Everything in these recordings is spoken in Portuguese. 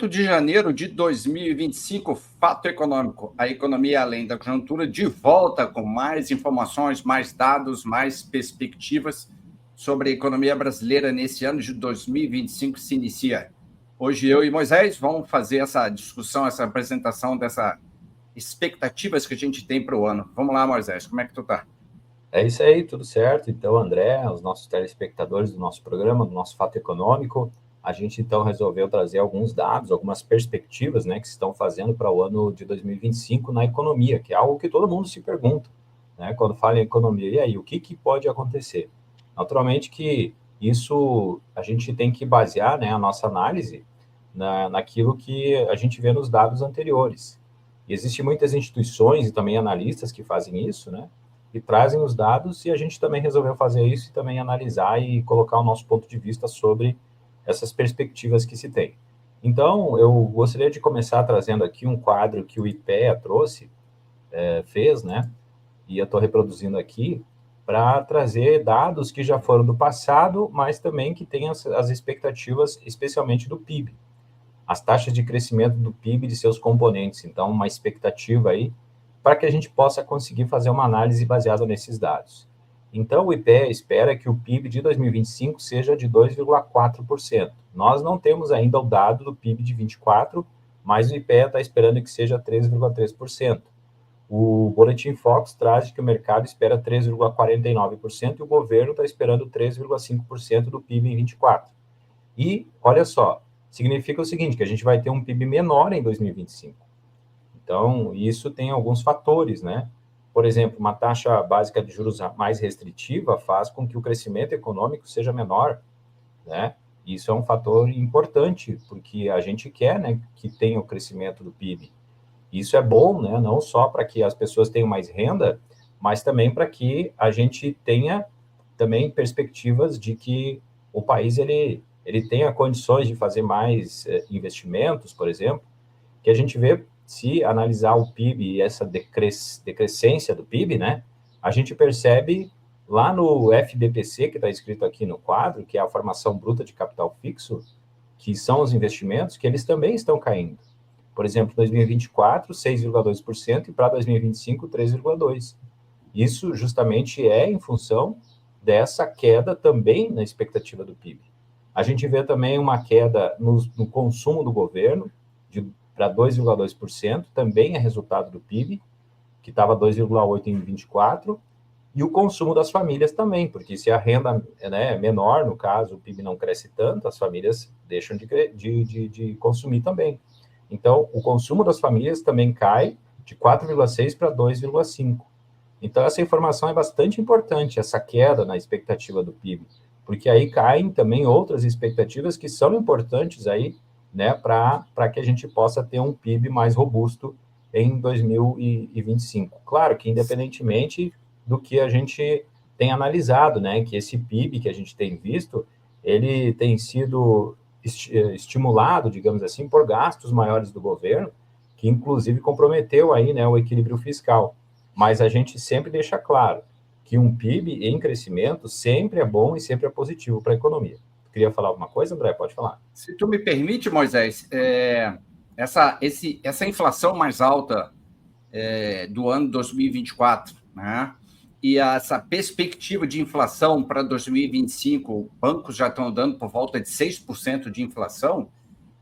8 de janeiro de 2025, Fato Econômico. A economia além da conjuntura, de volta com mais informações, mais dados, mais perspectivas sobre a economia brasileira nesse ano de 2025 que se inicia. Hoje eu e Moisés vamos fazer essa discussão, essa apresentação dessas expectativas que a gente tem para o ano. Vamos lá, Moisés, como é que tu tá? É isso aí, tudo certo. Então, André, os nossos telespectadores do nosso programa, do nosso Fato Econômico, a gente então resolveu trazer alguns dados, algumas perspectivas, né, que se estão fazendo para o ano de 2025 na economia, que é algo que todo mundo se pergunta, né, quando fala em economia. E aí, o que pode acontecer? Naturalmente que isso a gente tem que basear, né, a nossa análise naquilo que a gente vê nos dados anteriores. E existem muitas instituições e também analistas que fazem isso, né, e trazem os dados, e a gente também resolveu fazer isso e também analisar e colocar o nosso ponto de vista sobre essas perspectivas que se tem. Então, eu gostaria de começar trazendo aqui um quadro que o IPEA trouxe, fez, né? E eu estou reproduzindo aqui para trazer dados que já foram do passado, mas também que têm as expectativas, especialmente do PIB. As taxas de crescimento do PIB e de seus componentes. Então, uma expectativa aí para que a gente possa conseguir fazer uma análise baseada nesses dados. Então, o IPEA espera que o PIB de 2025 seja de 2,4%. Nós não temos ainda o dado do PIB de 24, mas o IPEA está esperando que seja 3,3%. O Boletim Fox traz que o mercado espera 3,49% e o governo está esperando 3,5% do PIB em 24. E, olha só, significa o seguinte, que a gente vai ter um PIB menor em 2025. Então, isso tem alguns fatores, né? Por exemplo, uma taxa básica de juros mais restritiva faz com que o crescimento econômico seja menor, né? Isso é um fator importante, porque a gente quer, né, que tenha o crescimento do PIB. Isso é bom, né, não só para que as pessoas tenham mais renda, mas também para que a gente tenha também perspectivas de que o país ele tenha condições de fazer mais investimentos, por exemplo, que a gente vê, se analisar o PIB e essa decrescência do PIB, né, a gente percebe lá no FBPC, que está escrito aqui no quadro, que é a formação bruta de capital fixo, que são os investimentos, que eles também estão caindo. Por exemplo, 2024, 6,2%, e para 2025, 3,2%. Isso justamente é em função dessa queda também na expectativa do PIB. A gente vê também uma queda no consumo do governo, para 2,2%, também é resultado do PIB, que estava 2,8% em 24%, e o consumo das famílias também, porque se a renda, né, é menor, no caso, o PIB não cresce tanto, as famílias deixam de consumir também. Então, o consumo das famílias também cai de 4,6% para 2,5%. Então, essa informação é bastante importante, essa queda na expectativa do PIB, porque aí caem também outras expectativas que são importantes aí, né, para que a gente possa ter um PIB mais robusto em 2025. Claro que independentemente do que a gente tem analisado, né, que esse PIB que a gente tem visto, ele tem sido estimulado, digamos assim, por gastos maiores do governo, que inclusive comprometeu aí, né, o equilíbrio fiscal. Mas a gente sempre deixa claro que um PIB em crescimento sempre é bom e sempre é positivo para a economia. Queria falar alguma coisa, André? Pode falar. Se tu me permite, Moisés, essa inflação mais alta do ano 2024, né? E essa perspectiva de inflação para 2025, bancos já estão dando por volta de 6% de inflação,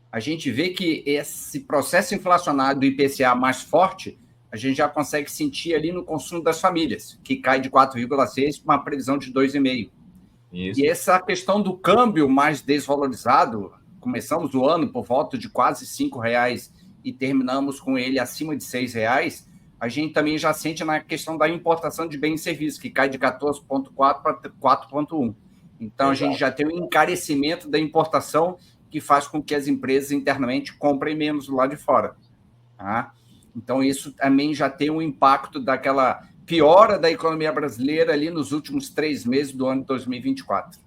a gente vê que esse processo inflacionário do IPCA mais forte, a gente já consegue sentir ali no consumo das famílias, que cai de 4,6% para uma previsão de 2,5%. Isso. E essa questão do câmbio mais desvalorizado, começamos o ano por volta de quase R$ 5 e terminamos com ele acima de R$ 6, a gente também já sente na questão da importação de bens e serviços, que cai de 14,4 para 4,1. Então, a gente já tem um encarecimento da importação que faz com que as empresas internamente comprem menos do lado de fora. Tá? Então, isso também já tem um impacto daquela piora da economia brasileira ali nos últimos 3 meses do ano de 2024.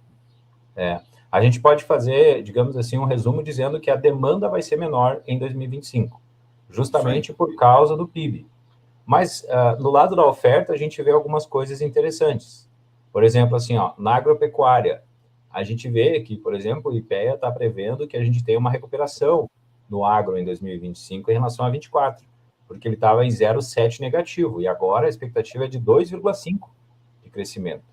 A gente pode fazer, digamos assim, um resumo dizendo que a demanda vai ser menor em 2025, justamente por causa do PIB. Mas, no lado da oferta, a gente vê algumas coisas interessantes. Por exemplo, assim, ó, na agropecuária, a gente vê que, por exemplo, o IPEA está prevendo que a gente tenha uma recuperação no agro em 2025 em relação a 24, porque ele estava em 0,7 negativo, e agora a expectativa é de 2,5 de crescimento.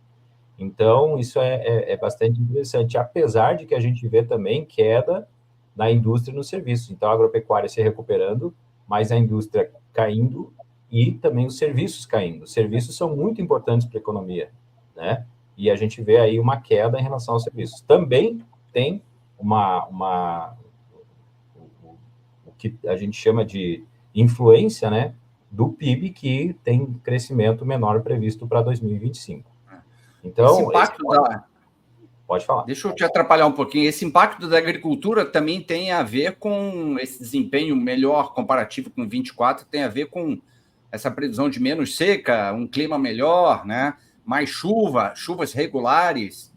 Então, isso é bastante interessante, apesar de que a gente vê também queda na indústria e nos serviços. Então, a agropecuária se recuperando, mas a indústria caindo e também os serviços caindo. Os serviços são muito importantes para a economia, né? E a gente vê aí uma queda em relação aos serviços. Também tem o que a gente chama de influência, né, do PIB, que tem crescimento menor previsto para 2025. Esse Então, impacto pode falar. Deixa eu te atrapalhar um pouquinho. Esse impacto da agricultura também tem a ver com esse desempenho melhor comparativo com 24, tem a ver com essa previsão de menos seca, um clima melhor, né? Mais chuva, chuvas regulares.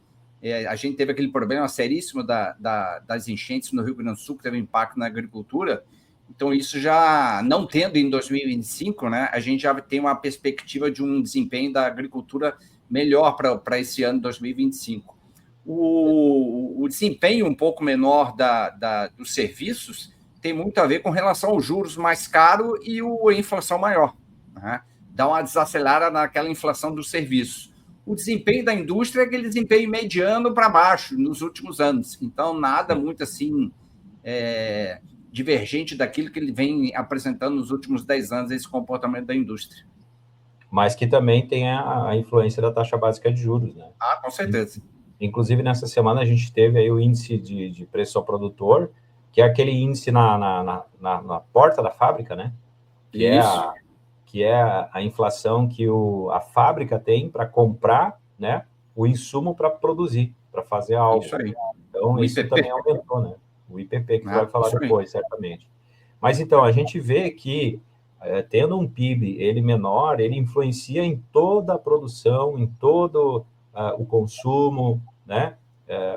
A gente teve aquele problema seríssimo das enchentes no Rio Grande do Sul, que teve impacto na agricultura. Então, isso já não tendo em 2025, né? A gente já tem uma perspectiva de um desempenho da agricultura melhor para esse ano 2025. O desempenho um pouco menor dos serviços tem muito a ver com relação aos juros mais caros e a inflação maior, né? Dá uma desacelerada naquela inflação dos serviços. O desempenho da indústria é aquele desempenho mediano para baixo nos últimos anos. Então, nada muito assim divergente daquilo que ele vem apresentando nos últimos 10 anos, esse comportamento da indústria. Mas que também tem a influência da taxa básica de juros, né? Ah, com certeza. Inclusive, nessa semana, a gente teve aí o índice de preço ao produtor, que é aquele índice na porta da fábrica, né? Que é a inflação que a fábrica tem para comprar, né, o insumo para produzir, para fazer algo. Isso aí. Então, isso também aumentou, né? O IPP, que você vai falar depois, certamente. Mas, então, a gente vê que, tendo um PIB ele menor, ele influencia em toda a produção, em todo o consumo, né?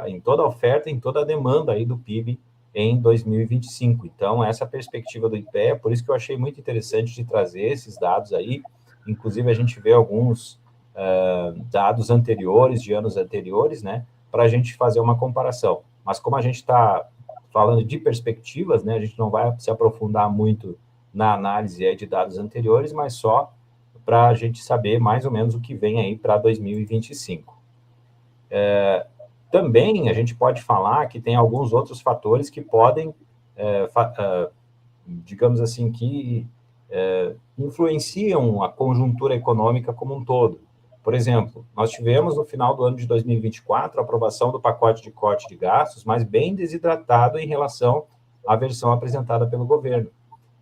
Em toda a oferta, em toda a demanda aí do PIB em 2025. Então, essa perspectiva do IPE, por isso que eu achei muito interessante de trazer esses dados aí. Inclusive, a gente vê alguns dados anteriores, de anos anteriores, né? Para a gente fazer uma comparação. Mas como a gente está falando de perspectivas, né? A gente não vai se aprofundar muito na análise de dados anteriores, mas só para a gente saber mais ou menos o que vem aí para 2025. Também a gente pode falar que tem alguns outros fatores que podem, digamos assim, que influenciam a conjuntura econômica como um todo. Por exemplo, nós tivemos no final do ano de 2024 a aprovação do pacote de corte de gastos, mas bem desidratado em relação à versão apresentada pelo governo.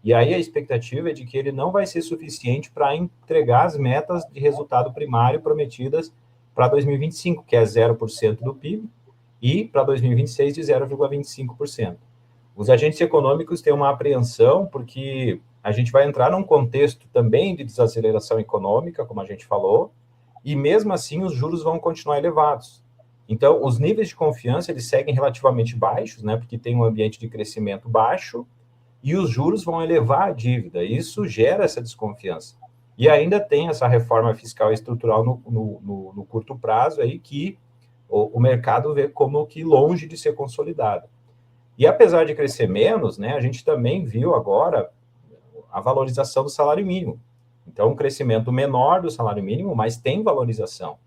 E aí a expectativa é de que ele não vai ser suficiente para entregar as metas de resultado primário prometidas para 2025, que é 0% do PIB, e para 2026 de 0,25%. Os agentes econômicos têm uma apreensão, porque a gente vai entrar num contexto também de desaceleração econômica, como a gente falou, e mesmo assim os juros vão continuar elevados. Então, os níveis de confiança eles seguem relativamente baixos, né, porque tem um ambiente de crescimento baixo, e os juros vão elevar a dívida. Isso gera essa desconfiança. E ainda tem essa reforma fiscal e estrutural no curto prazo aí que o mercado vê como que longe de ser consolidado. E apesar de crescer menos, né, a gente também viu agora a valorização do salário mínimo. Então, um crescimento menor do salário mínimo, mas tem valorização.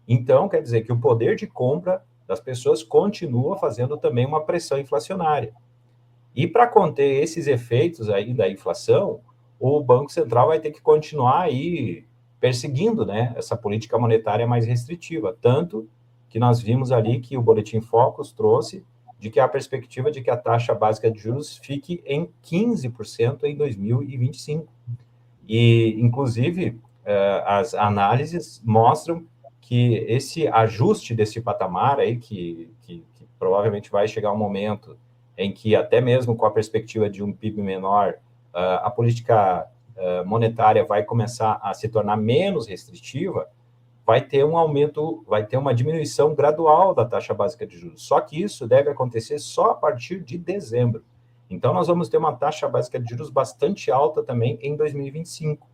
Então, quer dizer que o poder de compra das pessoas continua fazendo também uma pressão inflacionária. E para conter esses efeitos aí da inflação, o Banco Central vai ter que continuar aí perseguindo, né, essa política monetária mais restritiva. Tanto que nós vimos ali que o Boletim Focus trouxe de que a perspectiva de que a taxa básica de juros fique em 15% em 2025. E, inclusive, as análises mostram que esse ajuste desse patamar aí, que provavelmente vai chegar um momento em que até mesmo com a perspectiva de um PIB menor, a política monetária vai começar a se tornar menos restritiva, vai ter um aumento, vai ter uma diminuição gradual da taxa básica de juros. Só que isso deve acontecer só a partir de dezembro. Então, nós vamos ter uma taxa básica de juros bastante alta também em 2025.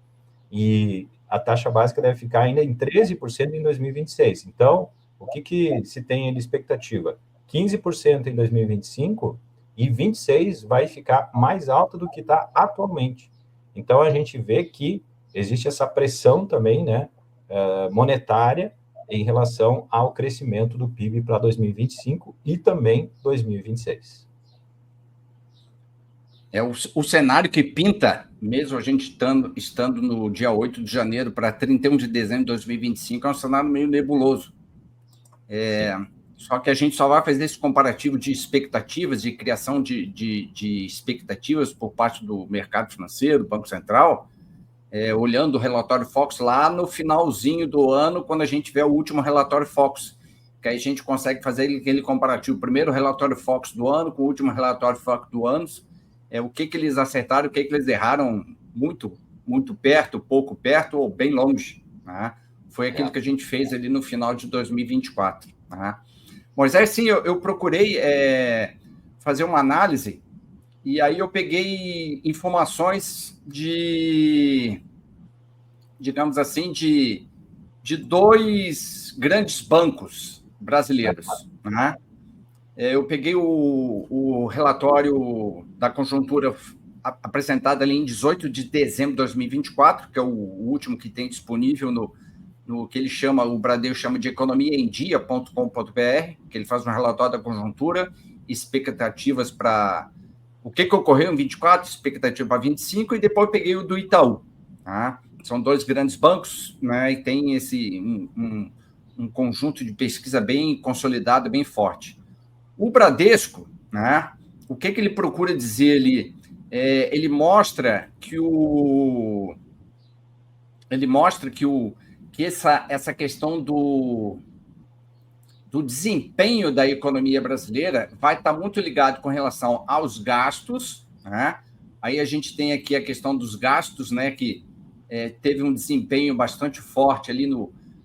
E a taxa básica deve ficar ainda em 13% em 2026. Então, o que se tem de expectativa? 15% em 2025 e 26 vai ficar mais alta do que está atualmente. Então, a gente vê que existe essa pressão também, né, monetária em relação ao crescimento do PIB para 2025 e também 2026. O cenário que pinta, mesmo a gente estando no dia 8 de janeiro para 31 de dezembro de 2025, é um cenário meio nebuloso. Só que a gente só vai fazer esse comparativo de expectativas, de criação de expectativas por parte do mercado financeiro, do Banco Central, olhando o relatório Fox lá no finalzinho do ano, quando a gente tiver o último relatório Fox, que aí a gente consegue fazer aquele comparativo, o primeiro relatório Fox do ano com o último relatório Fox do ano, o que eles acertaram, o que eles erraram muito, muito perto, pouco perto ou bem longe. Né? Foi aquilo que a gente fez ali no final de 2024. Né? Moisés, sim, eu procurei fazer uma análise e aí eu peguei informações digamos assim, de dois grandes bancos brasileiros. Né? Eu peguei o relatório da conjuntura apresentado ali em 18 de dezembro de 2024, que é o último que tem disponível no que ele chama, o Bradesco chama de economiaemdia.com.br, que ele faz um relatório da conjuntura, expectativas para o que ocorreu em 24, expectativa para 25, e depois eu peguei o do Itaú. Tá? São dois grandes bancos, né, e tem um conjunto de pesquisa bem consolidado, bem forte. O Bradesco, né, o que ele procura dizer ali? Ele mostra que essa questão do desempenho da economia brasileira vai estar muito ligado com relação aos gastos. Né? Aí a gente tem aqui a questão dos gastos, né, que teve um desempenho bastante forte ali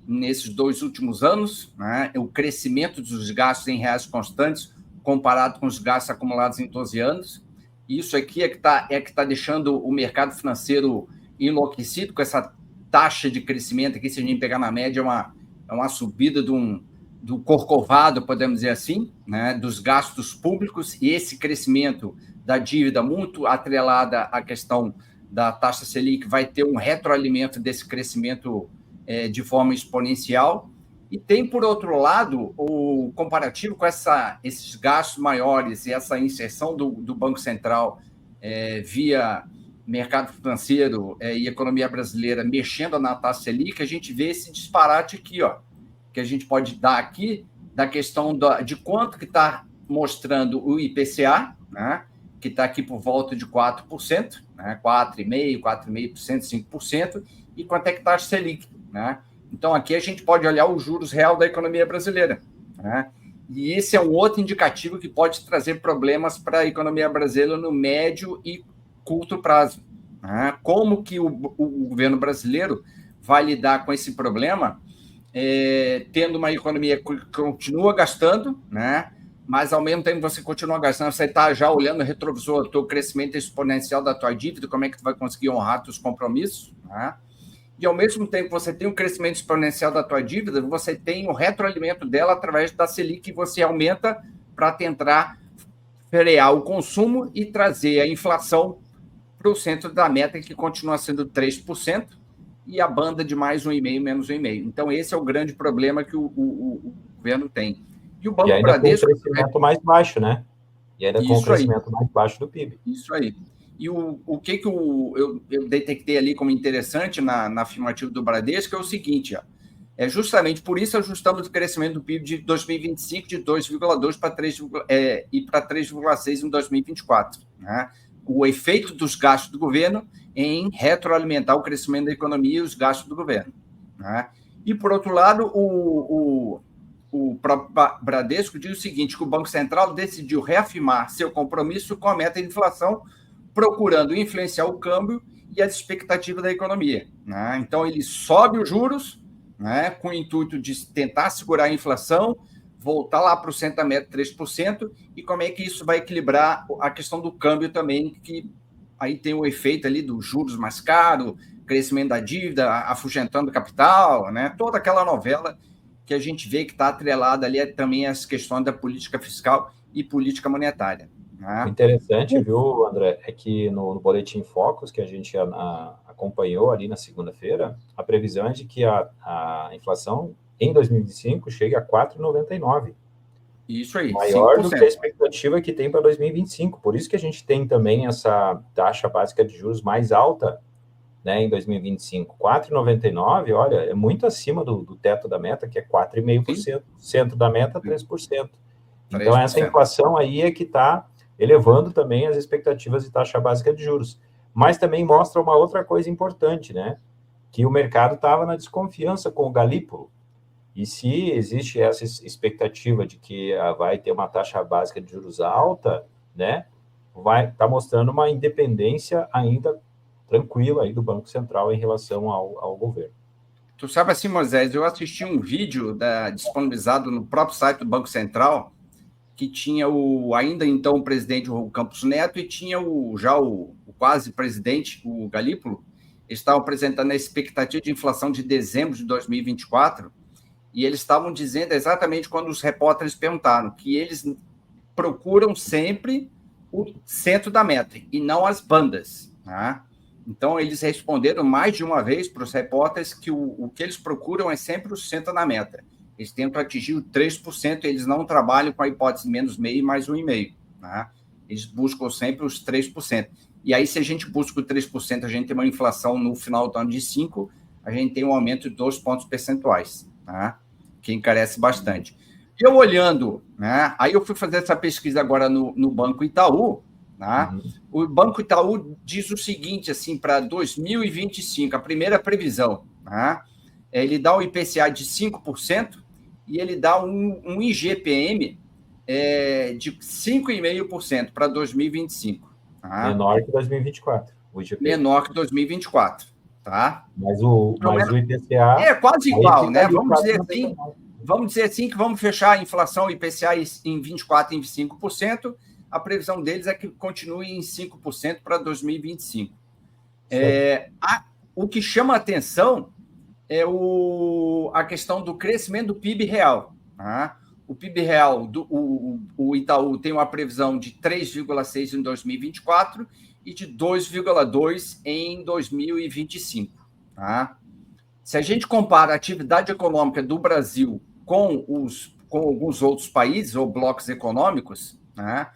nesses 2 últimos anos, né? O crescimento dos gastos em reais constantes comparado com os gastos acumulados em 12 anos. Isso aqui é que tá deixando o mercado financeiro enlouquecido com essa taxa de crescimento aqui, se a gente pegar na média, é uma subida do corcovado, podemos dizer assim, né? Dos gastos públicos, e esse crescimento da dívida muito atrelada à questão da taxa Selic vai ter um retroalimento desse crescimento de forma exponencial. E tem, por outro lado, o comparativo com esses gastos maiores e essa inserção do Banco Central via mercado financeiro e economia brasileira mexendo na taxa Selic, a gente vê esse disparate aqui, ó, que a gente pode dar aqui, da questão de quanto que está mostrando o IPCA, né? Que está aqui por volta de 4%, né? 4,5%, 5%, e quanto é que está a Selic, né? Então, aqui a gente pode olhar os juros real da economia brasileira, né? E esse é um outro indicativo que pode trazer problemas para a economia brasileira no médio e curto prazo. Né? Como que o governo brasileiro vai lidar com esse problema, tendo uma economia que continua gastando, né? Mas, ao mesmo tempo, você continua gastando, você está já olhando o retrovisor, o teu crescimento exponencial da tua dívida, como é que tu vai conseguir honrar teus compromissos, né? E, ao mesmo tempo, você tem o crescimento exponencial da tua dívida, você tem o retroalimento dela através da Selic, que você aumenta para tentar frear o consumo e trazer a inflação para o centro da meta, que continua sendo 3%, e a banda de mais 1,5%, menos 1,5%. Então, esse é o grande problema que o governo tem. E o Banco Bradesco... com o crescimento mais baixo, né? E ainda com o crescimento mais baixo do PIB. Isso aí. E o que eu detectei ali como interessante na afirmativa do Bradesco é o seguinte, ó, justamente por isso ajustamos o crescimento do PIB de 2025 de 2,2 para 3,6 em 2024. Né? O efeito dos gastos do governo em retroalimentar o crescimento da economia e os gastos do governo. Né? E, por outro lado, o próprio Bradesco diz o seguinte, que o Banco Central decidiu reafirmar seu compromisso com a meta de inflação, procurando influenciar o câmbio e as expectativas da economia. Né? Então, ele sobe os juros, né, com o intuito de tentar segurar a inflação, voltar lá para o centro da meta 3%, e como é que isso vai equilibrar a questão do câmbio também, que aí tem o efeito ali dos juros mais caros, crescimento da dívida, afugentando o capital, né? Toda aquela novela que a gente vê que está atrelada ali também às questões da política fiscal e política monetária. né? O interessante, viu, André, é que no Boletim Focus, que a gente acompanhou ali na segunda-feira, a previsão é de que a inflação em 2025 chegue a 4,99, Isso aí, maior do que a 5%. expectativa que tem para 2025. Por isso que a gente tem também essa taxa básica de juros mais alta, né, em 2025. 4,99, olha, é muito acima do teto da meta, que é 4,5%. Centro da meta, 3%. Então, essa 3%. inflação aí é que está elevando também as expectativas de taxa básica de juros. Mas também mostra uma outra coisa importante, né? Que o mercado estava na desconfiança com o Galípolo. E se existe essa expectativa de que vai ter uma taxa básica de juros alta, né? Vai estar mostrando uma independência ainda tranquila aí do Banco Central em relação ao governo. Tu sabe assim, Moisés, eu assisti um vídeo disponibilizado no próprio site do Banco Central, que tinha ainda então o presidente o Campos Neto e tinha o quase presidente, o Galípolo. Eles estavam apresentando a expectativa de inflação de dezembro de 2024 e eles estavam dizendo exatamente quando os repórteres perguntaram que eles procuram sempre o centro da meta e não as bandas, tá? Então, eles responderam mais de uma vez para os repórteres que o que eles procuram é sempre o centro da meta. Eles tentam atingir o 3%, eles não trabalham com a hipótese menos meio e mais 1,5%. Tá? Eles buscam sempre os 3%. E aí, se a gente busca o 3%, a gente tem uma inflação no final do ano de 5%, a gente tem um aumento de 2 pontos percentuais, tá? Que encarece bastante. E eu olhando, né? Aí eu fui fazer essa pesquisa agora no Banco Itaú, tá? Uhum. O Banco Itaú diz o seguinte, assim, para 2025, a primeira previsão, tá? Ele dá um IPCA de 5% e ele dá um IGPM de 5,5% para 2025. Tá? Menor que 2024. O IGPM. Menor que 2024, tá? Mas o IPCA... É quase igual, né? Vamos dizer assim que vamos fechar a inflação IPCA em 24% em 5%. A previsão deles é que continue em 5% para 2025. O que chama a atenção é a questão do crescimento do PIB real. Tá? O PIB real, o Itaú tem uma previsão de 3,6% em 2024 e de 2,2% em 2025. Tá? Se a gente compara a atividade econômica do Brasil com alguns outros países ou blocos econômicos, né?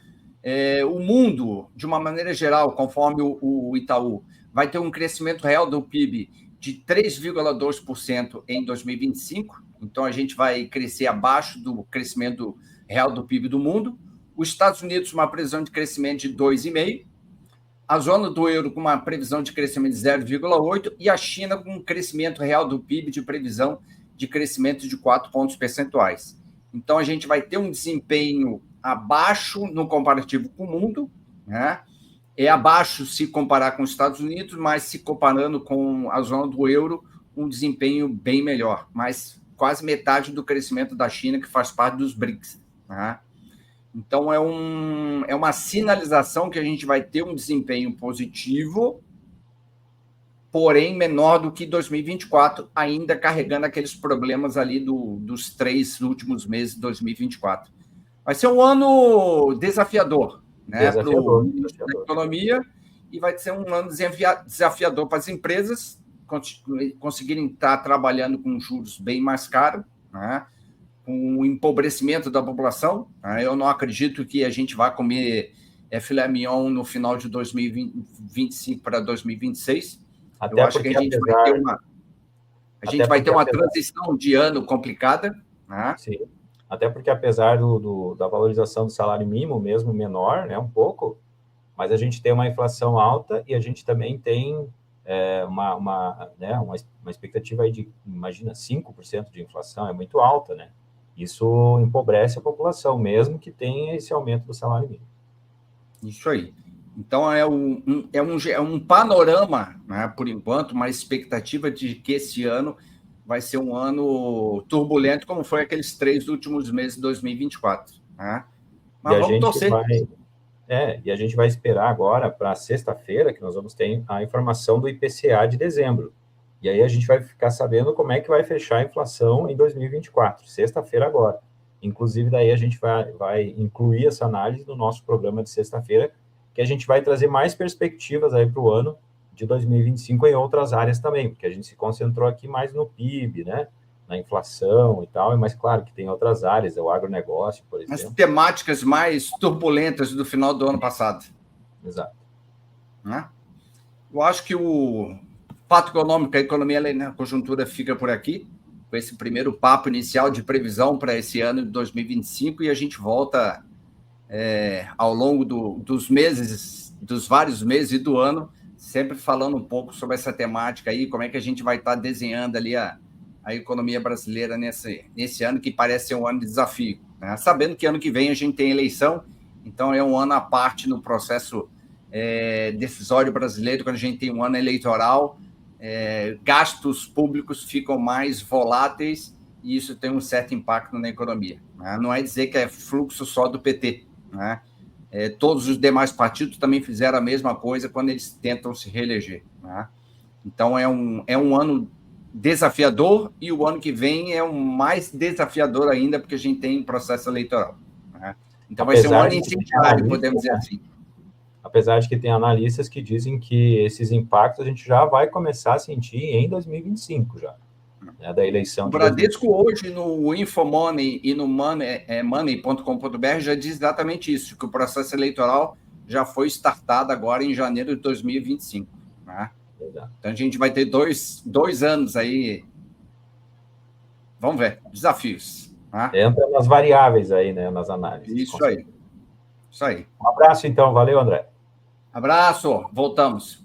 O mundo, de uma maneira geral, conforme o Itaú, vai ter um crescimento real do PIB de 3,2% em 2025. Então, a gente vai crescer abaixo do crescimento real do PIB do mundo. Os Estados Unidos, uma previsão de crescimento de 2,5%. A zona do euro com uma previsão de crescimento de 0,8% e a China com um crescimento real do PIB de previsão de crescimento de 4 pontos percentuais. Então, a gente vai ter um desempenho abaixo no comparativo com o mundo, né? É abaixo se comparar com os Estados Unidos, mas se comparando com a zona do euro, um desempenho bem melhor, mas quase metade do crescimento da China, que faz parte dos BRICS, né? Então, é uma sinalização que a gente vai ter um desempenho positivo, porém menor do que 2024, ainda carregando aqueles problemas ali dos 3 últimos meses de 2024. Vai ser um ano desafiador, né, para a economia, e vai ser um ano desafiador para as empresas conseguirem estar trabalhando com juros bem mais caros, né, com o empobrecimento da população. Eu não acredito que a gente vá comer filé mignon no final de 2025 para 2026. Até eu acho que a gente vai ter uma transição de ano complicada. Né? Sim, até porque apesar da valorização do salário mínimo, mesmo menor, né, um pouco, mas a gente tem uma inflação alta e a gente também tem uma expectativa aí de, imagina, 5% de inflação, é muito alta, né? Isso empobrece a população, mesmo que tenha esse aumento do salário mínimo. Isso aí. Então, é um panorama, né, por enquanto, uma expectativa de que esse ano vai ser um ano turbulento, como foi aqueles 3 últimos meses de 2024. Né? Mas vamos torcer. E a gente vai esperar agora, para sexta-feira, que nós vamos ter a informação do IPCA de dezembro. E aí a gente vai ficar sabendo como é que vai fechar a inflação em 2024, sexta-feira agora. Inclusive, daí a gente vai incluir essa análise no nosso programa de sexta-feira, que a gente vai trazer mais perspectivas aí para o ano de 2025 em outras áreas também, porque a gente se concentrou aqui mais no PIB, né? Na inflação e tal, mas claro que tem outras áreas, o agronegócio, por exemplo. As temáticas mais turbulentas do final do ano passado. Exato. Né? Eu acho que o fato econômico, a economia, a conjuntura fica por aqui, com esse primeiro papo inicial de previsão para esse ano de 2025, e a gente volta ao longo dos meses, dos vários meses e do ano, sempre falando um pouco sobre essa temática aí, como é que a gente vai estar desenhando ali a economia brasileira nesse ano, que parece ser um ano de desafio. Né? Sabendo que ano que vem a gente tem eleição, então é um ano à parte no processo decisório brasileiro, quando a gente tem um ano eleitoral, gastos públicos ficam mais voláteis e isso tem um certo impacto na economia. Né? Não é dizer que é fluxo só do PT. Né? Todos os demais partidos também fizeram a mesma coisa quando eles tentam se reeleger. Né? Então, é um ano desafiador e o ano que vem é um mais desafiador ainda, porque a gente tem um processo eleitoral. Né? Então, vai ser um ano incendiário, podemos dizer assim. Apesar de que tem analistas que dizem que esses impactos a gente já vai começar a sentir em 2025 já, né, da eleição. O Bradesco hoje no Infomoney e no money.com.br já diz exatamente isso, que o processo eleitoral já foi startado agora em janeiro de 2025. Né? Então a gente vai ter dois anos aí, vamos ver, desafios. Né? Entra nas variáveis aí, né, nas análises. Isso aí. Um abraço então, valeu, André. Abraço, voltamos.